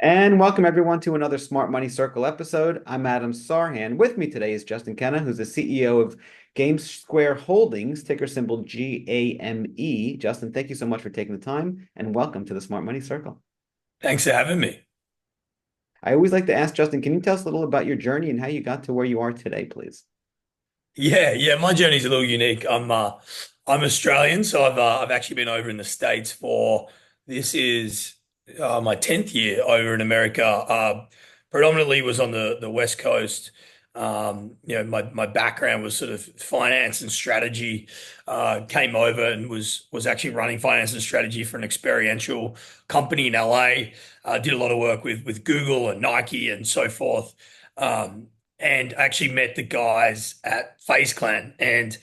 And welcome everyone to another Smart Money Circle episode. I'm Adam Sarhan. With me today is Justin Kenna, who's the CEO of GameSquare Holdings, ticker symbol GAME. Justin, thank you so much for taking the time and welcome to the Smart Money Circle. Thanks for having me. I always like to ask Justin, can you tell us a little about your journey and how you got to where you are today, please? Yeah, my journey's a little unique. I'm Australian, so I've actually been over in the States for this is my 10th year over in America. Predominantly was on the West Coast. My background was sort of finance and strategy. Came over and was actually running finance and strategy for an experiential company in LA. Did a lot of work with Google and Nike and so forth. And actually met the guys at FaZe Clan. And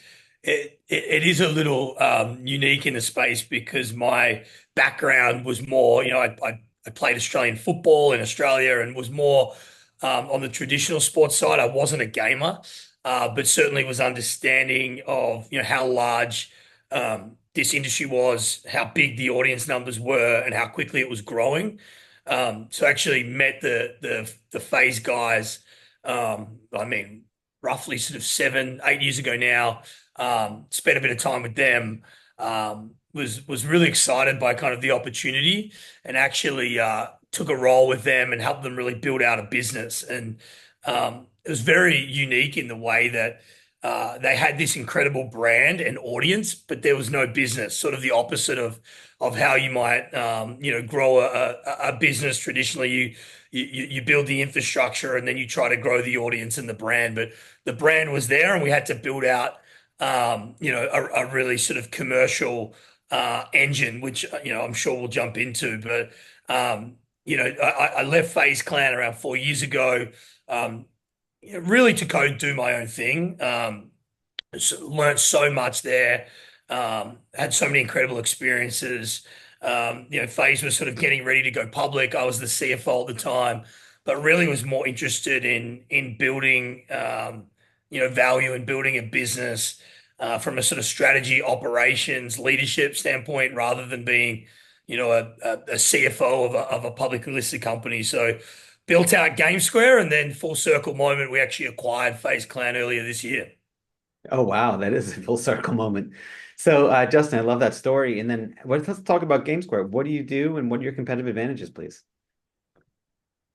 it is a little unique in the space because my background was more, I played Australian football in Australia and was more on the traditional sports side. I wasn't a gamer, but certainly was understanding of, how large this industry was, how big the audience numbers were, and how quickly it was growing. So actually met the FaZe guys roughly sort of 7, 8 years ago now. Spent a bit of time with them. Was really excited by kind of the opportunity, and actually took a role with them and helped them really build out a business. And it was very unique in the way that they had this incredible brand and audience, but there was no business. Sort of the opposite of how you might grow a business traditionally. You build the infrastructure and then you try to grow the audience and the brand. But the brand was there, and we had to build out a really sort of commercial engine, which I'm sure we'll jump into. But I left FaZe Clan around 4 years ago. Really to go do my own thing. Learned so much there. Had so many incredible experiences. FaZe was sort of getting ready to go public. I was the CFO at the time, but really was more interested in building value and building a business from a sort of strategy, operations, leadership standpoint, rather than being a CFO of a publicly listed company. So built out GameSquare, and then full circle moment, we actually acquired FaZe Clan earlier this year. Oh, wow, that is a full circle moment. So, Justin, I love that story. And then let's talk about GameSquare. What do you do and what are your competitive advantages, please?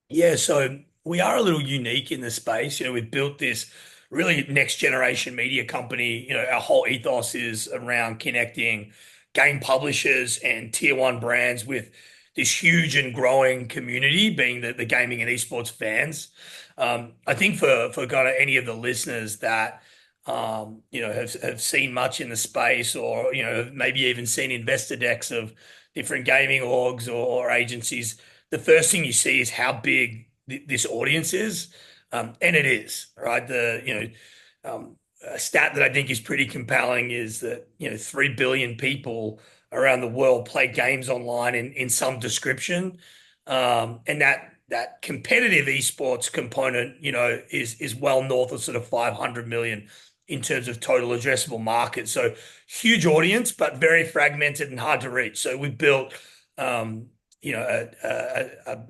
Yeah, so we are a little unique in the space. We've built this really next generation media company. Our whole ethos is around connecting game publishers and tier one brands with this huge and growing community, being the gaming and esports fans. I think for kind of any of the listeners that have seen much in the space, or maybe even seen investor decks of different gaming orgs or agencies, the first thing you see is how big this audience is, and it is, right. A stat that I think is pretty compelling is that 3 billion people around the world play games online in some description, and that competitive esports component, is well north of sort of 500 million in terms of total addressable market. So huge audience, but very fragmented and hard to reach. So we built an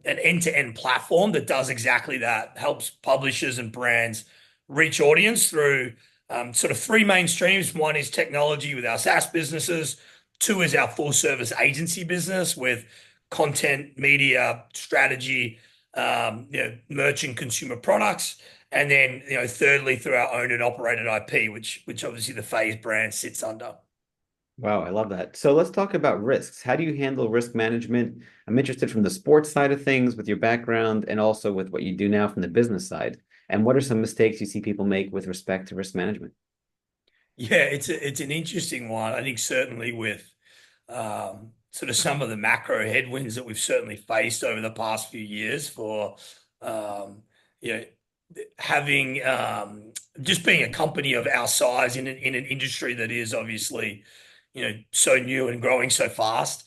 end-to-end platform that does exactly that, helps publishers and brands reach audience through sort of three main streams. One is technology with our SaaS businesses. Two is our full service agency business with content, media, strategy, merchant consumer products. And then, thirdly, through our owned and operated IP, which obviously the FaZe brand sits under. Wow, I love that. So let's talk about risks. How do you handle risk management? I'm interested from the sports side of things with your background and also with what you do now from the business side. And what are some mistakes you see people make with respect to risk management? Yeah, it's an interesting one. I think certainly with sort of some of the macro headwinds that we've certainly faced over the past few years for um, you know having just being a company of our size in an industry that is obviously so new and growing so fast.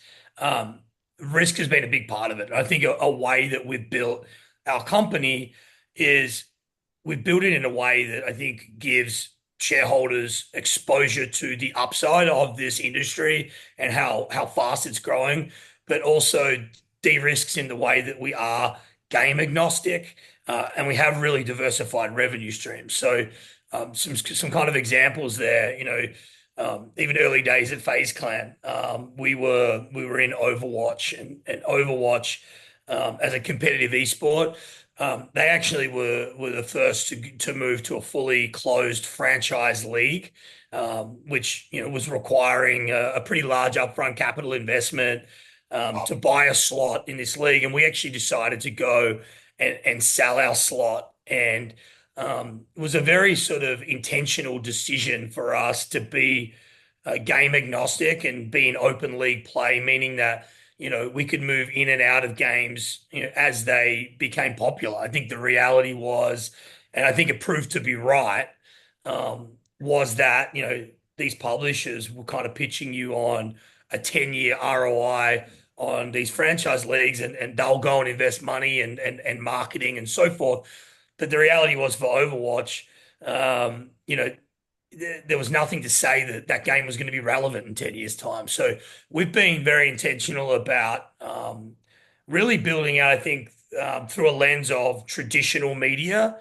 Risk has been a big part of it. I think a way that we've built our company is we've built it in a way that I think gives shareholders exposure to the upside of this industry and how fast it's growing, but also de-risks in the way that we are game agnostic, and we have really diversified revenue streams. So some kind of examples there, even early days at FaZe Clan, we were in Overwatch, and Overwatch as a competitive esport. They actually were the first to move to a fully closed franchise league, which was requiring a pretty large upfront capital investment to buy a slot in this league. And we actually decided to go and sell our slot. And it was a very sort of intentional decision for us to be game agnostic and be an open league play, meaning that we could move in and out of games as they became popular. I think the reality was, and I think it proved to be right, was that these publishers were kind of pitching you on a 10-year ROI on these franchise leagues, and they'll go and invest money and marketing and so forth. But the reality was for Overwatch, there was nothing to say that that game was going to be relevant in 10 years' time. So we've been very intentional about really building out, I think, through a lens of traditional media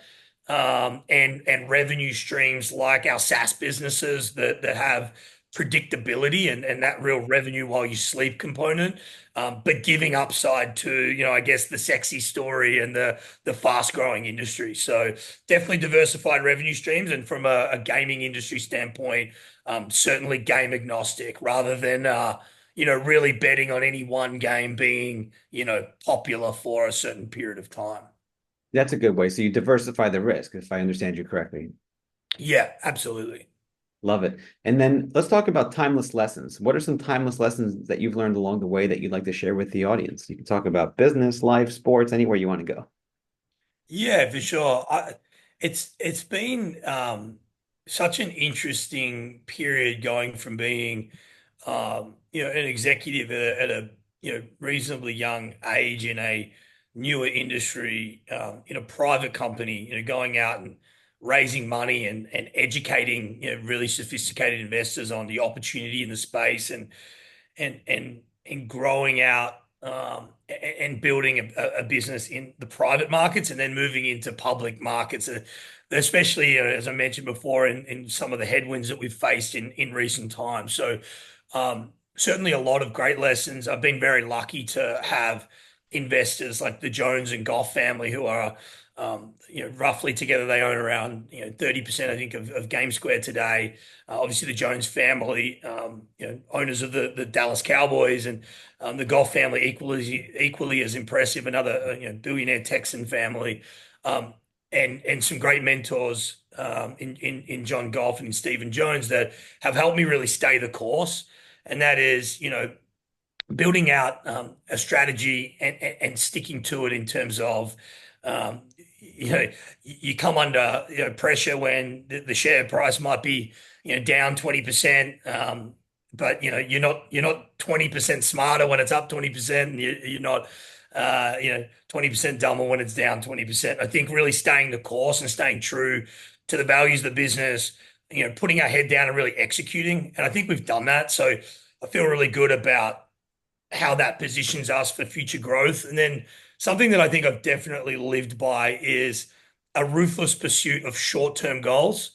and revenue streams like our SaaS businesses that have predictability and that real revenue while you sleep component, but giving upside to, I guess, the sexy story and the fast growing industry. So definitely diversified revenue streams. And from a gaming industry standpoint, certainly game agnostic rather than, really betting on any one game being, popular for a certain period of time. That's a good way. So you diversify the risk, if I understand you correctly. Yeah, absolutely. Love it. And then let's talk about timeless lessons. What are some timeless lessons that you've learned along the way that you'd like to share with the audience? You can talk about business, life, sports, anywhere you want to go. Yeah, for sure. It's been such an interesting period going from being an executive at a reasonably young age in a newer industry, in a private company, going out and raising money and educating really sophisticated investors on the opportunity in the space and growing out and building a business in the private markets and then moving into public markets, especially as I mentioned before in some of the headwinds that we've faced in recent times. So certainly a lot of great lessons. I've been very lucky to have investors like the Jones and Goff family who are roughly together they own around 30% I think of GameSquare today. Obviously the Jones family, owners of the Dallas Cowboys, and the Goff family equally as impressive, another billionaire Texan family, and some great mentors in John Goff and in Stephen Jones that have helped me really stay the course. And that is, building out a strategy and sticking to it in terms of, you come under pressure when the share price might be down 20%, but you're not 20% smarter when it's up 20%, and you're not 20% dumber when it's down 20%. I think really staying the course and staying true to the values of the business, putting our head down and really executing. And I think we've done that. So I feel really good about how that positions us for future growth. And then something that I think I've definitely lived by is a ruthless pursuit of short-term goals.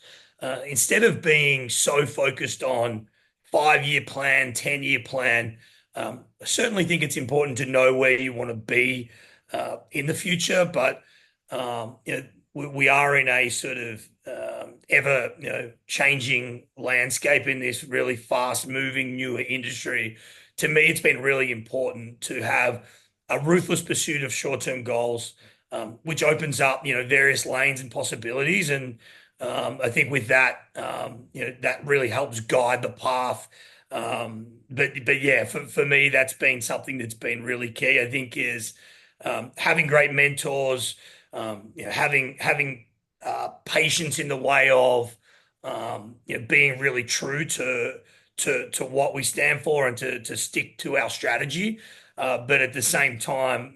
Instead of being so focused on 5-year plan, 10-year plan, I certainly think it's important to know where you want to be in the future. But we are in a sort of ever changing landscape in this really fast-moving newer industry. To me, it's been really important to have a ruthless pursuit of short-term goals, which opens up various lanes and possibilities. And I think with that, that really helps guide the path. But yeah, for me, that's been something that's been really key. I think is having great mentors, having patience in the way of being really true to what we stand for and to stick to our strategy. But at the same time,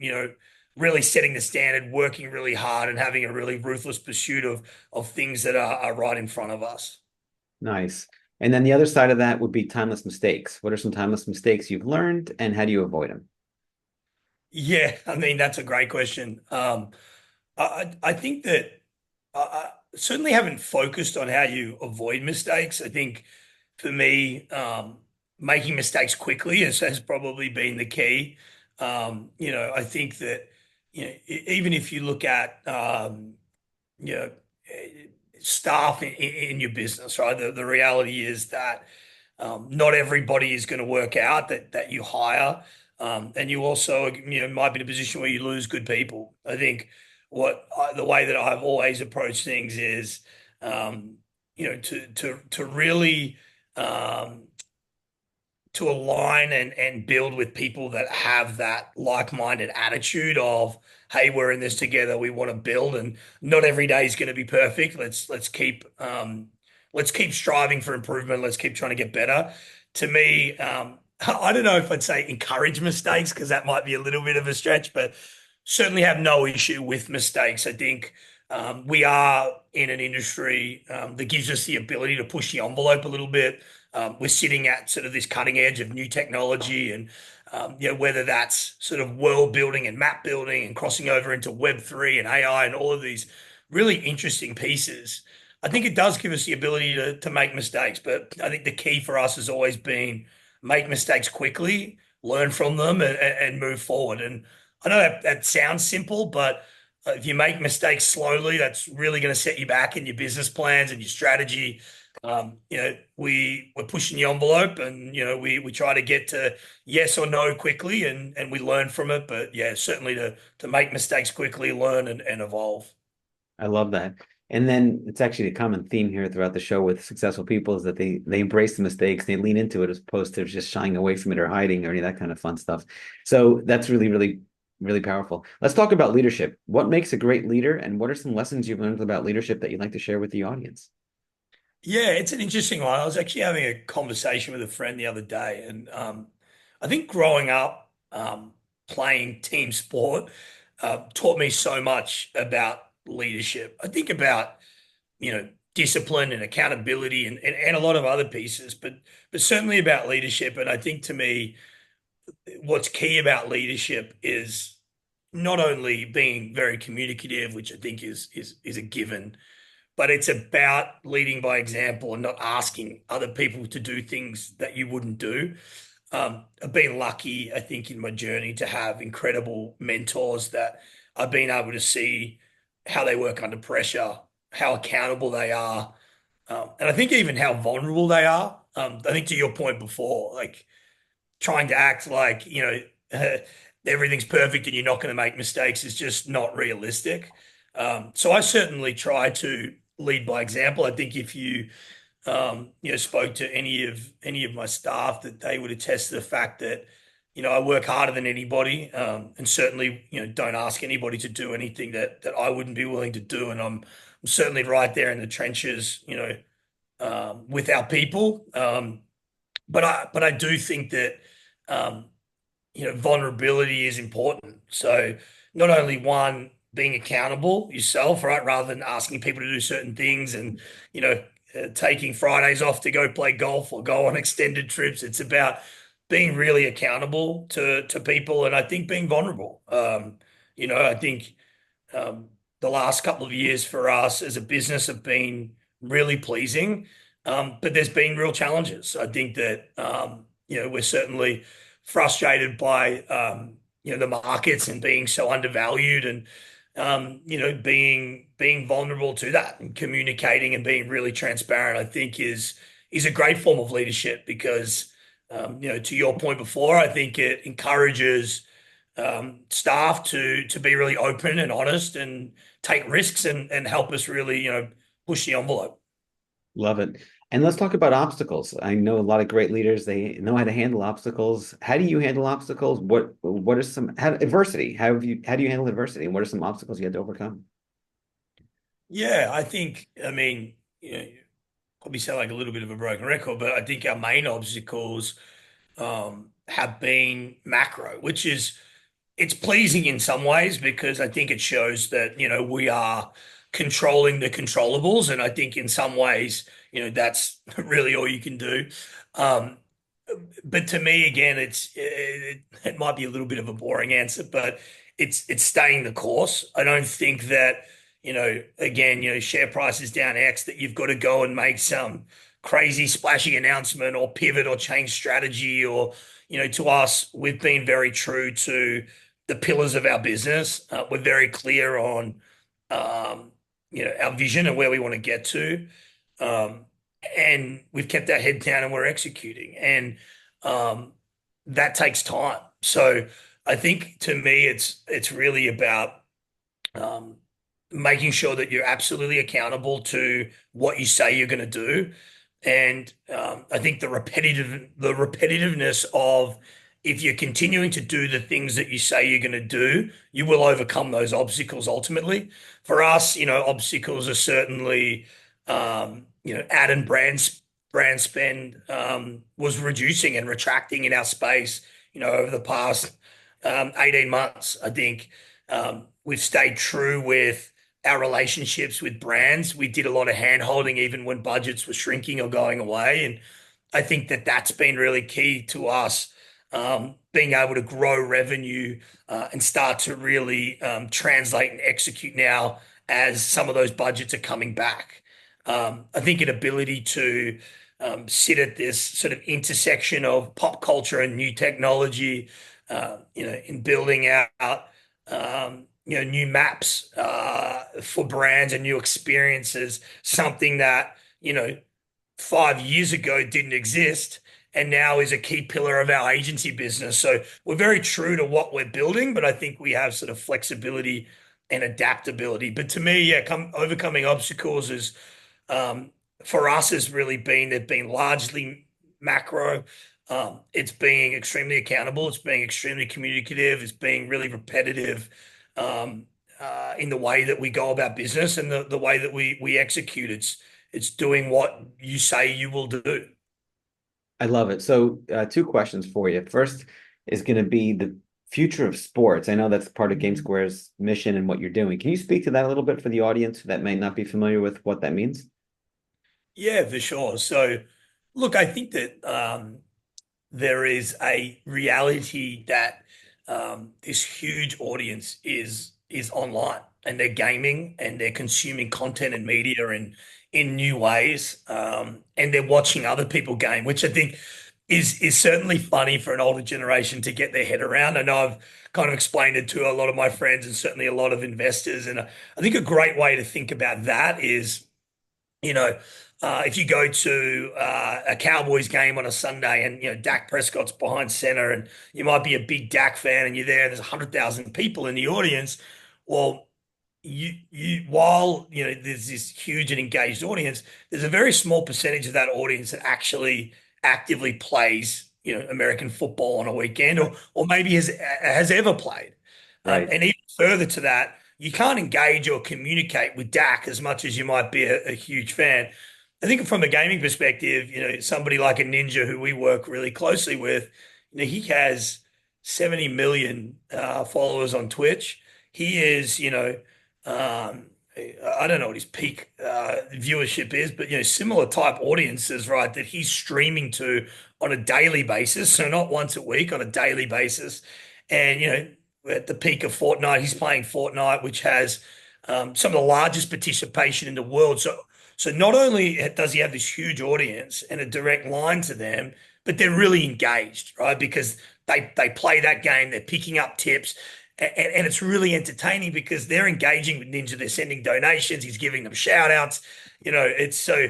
really setting the standard, working really hard, and having a really ruthless pursuit of things that are right in front of us. Nice. And then the other side of that would be timeless mistakes. What are some timeless mistakes you've learned, and how do you avoid them? Yeah, I mean that's a great question. I think that I certainly haven't focused on how you avoid mistakes. I think for me, making mistakes quickly has probably been the key. I think that even if you look at you know, eh, staff in your business, right? The reality is that not everybody is going to work out that you hire, and you also might be in a position where you lose good people. I think the way that I've always approached things is, to really um, to align and build with people that have that like-minded attitude of, hey, we're in this together, we want to build, and not every day is going to be perfect. Let's keep striving for improvement. Let's keep trying to get better. To me, I don't know if I'd say encourage mistakes because that might be a little bit of a stretch, but certainly have no issue with mistakes. I think we are in an industry that gives us the ability to push the envelope a little bit. We're sitting at sort of this cutting edge of new technology, and whether that's sort of world building and map building and crossing over into Web3 and AI and all of these really interesting pieces. I think it does give us the ability to make mistakes, but I think the key for us has always been make mistakes quickly, learn from them, and move forward. And I know that sounds simple, but if you make mistakes slowly, that's really going to set you back in your business plans and your strategy. We're pushing the envelope, and we try to get to yes or no quickly, and we learn from it. But yeah, certainly to make mistakes quickly, learn and evolve. I love that. And then it's actually a common theme here throughout the show with successful people is that they embrace the mistakes, they lean into it as opposed to just shying away from it or hiding or any of that kind of fun stuff. So that's really, really, really powerful. Let's talk about leadership. What makes a great leader, and what are some lessons you've learned about leadership that you'd like to share with the audience? Yeah, it's an interesting one. I was actually having a conversation with a friend the other day, and I think growing up playing team sport taught me so much about leadership. I think about discipline and accountability and a lot of other pieces, but certainly about leadership. And I think to me, what's key about leadership is not only being very communicative, which I think is a given, but it's about leading by example and not asking other people to do things that you wouldn't do. I've been lucky, I think, in my journey to have incredible mentors that I've been able to see how they work under pressure, how accountable they are, and I think even how vulnerable they are. I think to your point before, like trying to act like everything's perfect and you're not going to make mistakes is just not realistic. So I certainly try to lead by example. I think if you spoke to any of my staff, that they would attest to the fact that I work harder than anybody, and certainly don't ask anybody to do anything that I wouldn't be willing to do, and I'm certainly right there in the trenches, with our people. But I do think that um, vulnerability is important. So not only one, being accountable yourself, right, rather than asking people to do certain things and, taking Fridays off to go play golf or go on extended trips. It's about being really accountable to people, and I think being vulnerable. I think um, the last couple of years for us as a business have been really pleasing, but there's been real challenges. I think that we're certainly frustrated by the markets and being so undervalued, and being vulnerable to that and communicating and being really transparent. I think is a great form of leadership because to your point before, I think it encourages staff to be really open and honest and take risks and help us really push the envelope. Love it. And let's talk about obstacles. I know a lot of great leaders, they know how to handle obstacles. How do you handle obstacles? What are some adversity? How do you handle adversity? And what are some obstacles you had to overcome? Yeah, I mean, probably sound like a little bit of a broken record, but I think our main obstacles have been macro, which is it's pleasing in some ways because I think it shows that we are controlling the controllables, and I think in some ways that's really all you can do. Um, but to me, again, it might be a little bit of a boring answer, but it's staying the course. I don't think that, again, share price is down X, that you've got to go and make some crazy splashy announcement or pivot or change strategy or, to us, we've been very true to the pillars of our business. We're very clear on, um, our vision and where we want to get to. Um, and we've kept our head down and we're executing. And um, that takes time. So I think to me, it's really about um, making sure that you're absolutely accountable to what you say you're going to do. And I think the repetitiveness of, if you're continuing to do the things that you say you're going to do, you will overcome those obstacles ultimately. For us, obstacles are certainly, ad and brand spend was reducing and retracting in our space, over the past 18 months. I think we've stayed true with our relationships with brands. We did a lot of hand holding even when budgets were shrinking or going away. And I think that that's been really key to us being able to grow revenue and start to really translate and execute now as some of those budgets are coming back. I think an ability to sit at this sort of intersection of pop culture and new technology, in building out, new maps for brands and new experiences, something that, 5 years ago didn't exist and now is a key pillar of our agency business. So we're very true to what we're building, but I think we have sort of flexibility and adaptability. But to me, yeah, overcoming obstacles is, um, for us, has really been, they've been largely macro. It's being extremely accountable. It's being extremely communicative. It's being really repetitive um, in the way that we go about business and the way that we execute. It's doing what you say you will do. I love it. So, two questions for you. First is going to be the future of sports. I know that's part of GameSquare's mission and what you're doing. Can you speak to that a little bit for the audience that may not be familiar with what that means? Yeah, for sure. So, look, I think that there is a reality that this huge audience is online and they're gaming and they're consuming content and media in new ways, and they're watching other people game, which I think is certainly funny for an older generation to get their head around. I know I've kind of explained it to a lot of my friends and certainly a lot of investors, and I think a great way to think about that is, you know, if you go to a Cowboys game on a Sunday and Dak Prescott's behind center and you might be a big Dak fan and you're there, and there's 100,000 people in the audience. Well, while there's this huge and engaged audience, there's a very small percentage of that audience that actually actively plays American football on a weekend, or maybe has ever played. Right. And even further to that, you can't engage or communicate with Dak as much as you might be a huge fan. I think from a gaming perspective, somebody like a Ninja who we work really closely with, he has 70 million followers on Twitch. He is, um, I don't know what his peak viewership is, but similar type audiences, right? That he's streaming to on a daily basis, so not once a week, on a daily basis. And at the peak of Fortnite, he's playing Fortnite, which has some of the largest participation in the world. So not only does he have this huge audience and a direct line to them, but they're really engaged, right? Because they play that game, they're picking up tips, and it's really entertaining because they're engaging with Ninja. They're sending donations. He's giving them shout outs. It's so,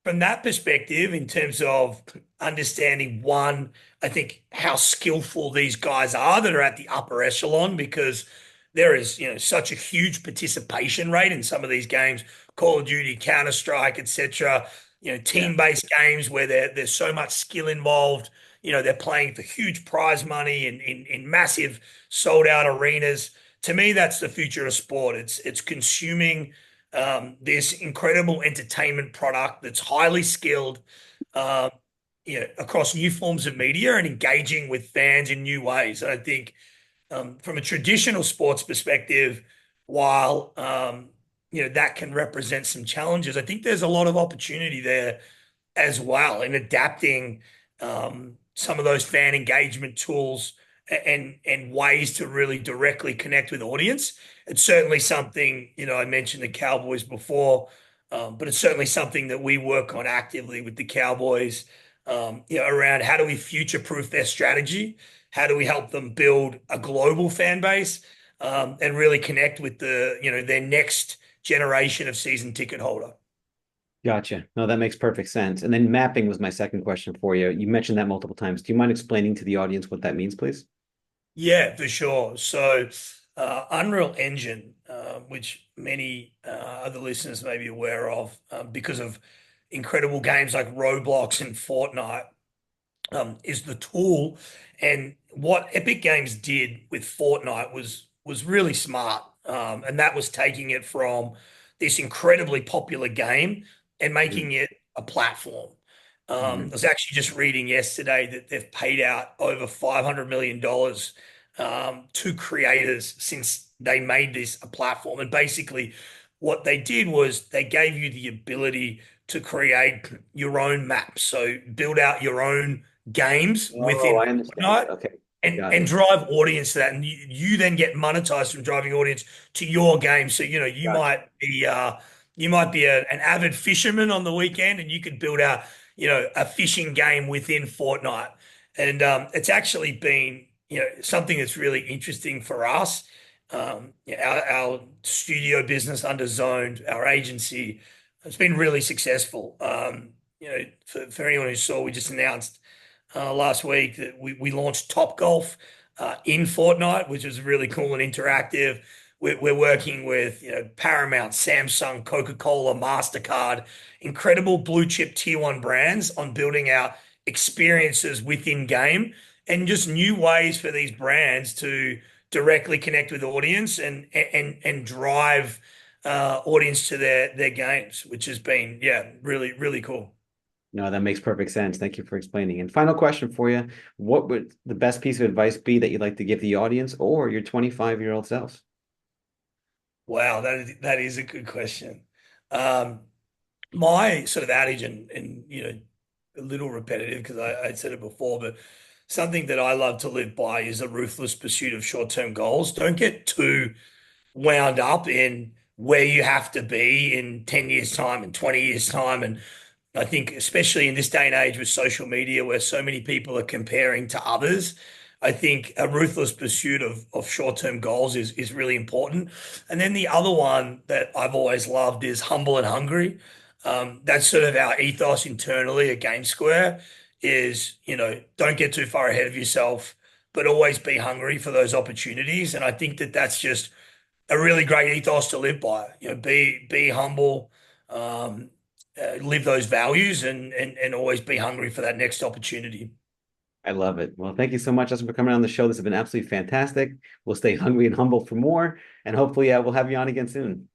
from that perspective, in terms of understanding, one, I think how skillful these guys are that are at the upper echelon, because there is, such a huge participation rate in some of these games, Call of Duty, Counter-Strike, etc. Yeah. Team-based games where there's so much skill involved. They're playing for huge prize money in massive sold-out arenas. To me, that's the future of sport. It's consuming this incredible entertainment product that's highly skilled, um, across new forms of media and engaging with fans in new ways. And I think from a traditional sports perspective, while that can represent some challenges, I think there's a lot of opportunity there as well in adapting some of those fan engagement tools and ways to really directly connect with audience. It's certainly something, I mentioned the Cowboys before, but it's certainly something that we work on actively with the Cowboys, around how do we future-proof their strategy? How do we help them build a global fan base, and really connect with their next generation of season ticket holder? Gotcha. No, that makes perfect sense. And then mapping was my second question for you. You mentioned that multiple times. Do you mind explaining to the audience what that means, please? Yeah, for sure. So, Unreal Engine, which many other listeners may be aware of, because of incredible games like Roblox and Fortnite, is the tool. And what Epic Games did with Fortnite was really smart, and that was taking it from this incredibly popular game and Mm, making it a platform. I mhm. was actually just reading yesterday that they've paid out over $500 million to creators since they made this a platform. And basically, what they did was they gave you the ability to create your own maps. So build out your own games Oh, within I understand Fortnite that. Okay. and Got and it. drive audience to that, and you then get monetized from driving audience to your game. So you Gotcha. might be an avid fisherman on the weekend, and you could build out a fishing game within Fortnite. And it's actually been something that's really interesting for us. Our studio business under Zoned, our agency, has been really successful. For anyone who saw, we just announced last week that we launched Top Golf in Fortnite, which was really cool and interactive. We're working with Paramount, Samsung, Coca-Cola, MasterCard, incredible blue chip tier one brands on building out experiences within game and just new ways for these brands to directly connect with audience and drive audience to their games, which has been really really cool. No, that makes perfect sense. Thank you for explaining. And final question for you. What would the best piece of advice be that you'd like to give the audience or your 25-year-old self? Wow, that is a good question. Um, my sort of adage, and a little repetitive because I said it before, but something that I love to live by is a ruthless pursuit of short-term goals. Don't get too wound up in where you have to be in 10 years' time and 20 years' time. And I think, especially in this day and age with social media, where so many people are comparing to others, I think a ruthless pursuit of short-term goals is really important. And then the other one that I've always loved is humble and hungry. That's sort of our ethos internally at GameSquare is, don't get too far ahead of yourself, but always be hungry for those opportunities. And I think that that's just a really great ethos to live by. Be humble, um, live those values, and always be hungry for that next opportunity. I love it. Well, thank you so much, Justin, for coming on the show. This has been absolutely fantastic. We'll stay hungry and humble for more, and hopefully, we'll have you on again soon.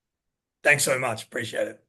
Thanks so much. Appreciate it.